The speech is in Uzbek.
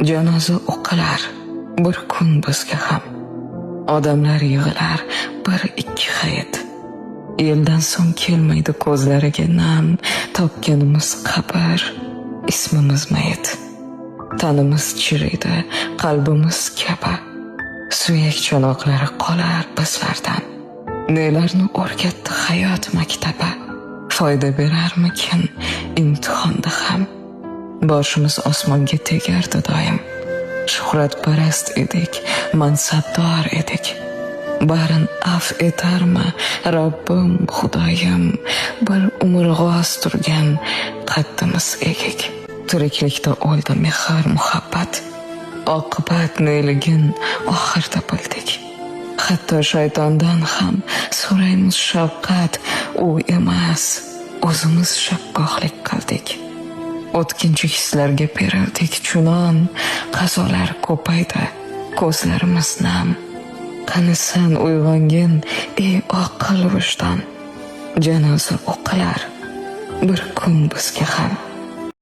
Janoza o'qilar bir kun bizga ham. Odamlar yig'ilar bir ikki hayit. Yildan so'ng kelmaydi ko'zlariga nam, topganimiz qabr, ismimiz mayit. Tanimiz chiriydi, qalbimiz kaba. Suyak chonoqlari qolar bizlardan. Nelarni o'rgatdi hayot maktabi. Foyda berarmikin imtihonda ham. Boshimiz osmonga tegardi doim. Shuhratparast edik, mansabdor edik. Barin af etarmi Robbim, Xudoyim, bir umr g'oz turgan qaddimiz egik. Tiriklikda o'ldi mehr, muhabbat. Oqibat neligin oxirda bildik. Hatto shaytondan ham so'raymiz shafqat, u emas, o'zimiz shabbahlik qildik. O'tkinchi hislarga berildik chunon, qazolar ko'paydi, ko'zlarimiz nam. Qani sen uyg'ongin, ey oqil vijdon. Janoza o'qilar bir kun bizga ham.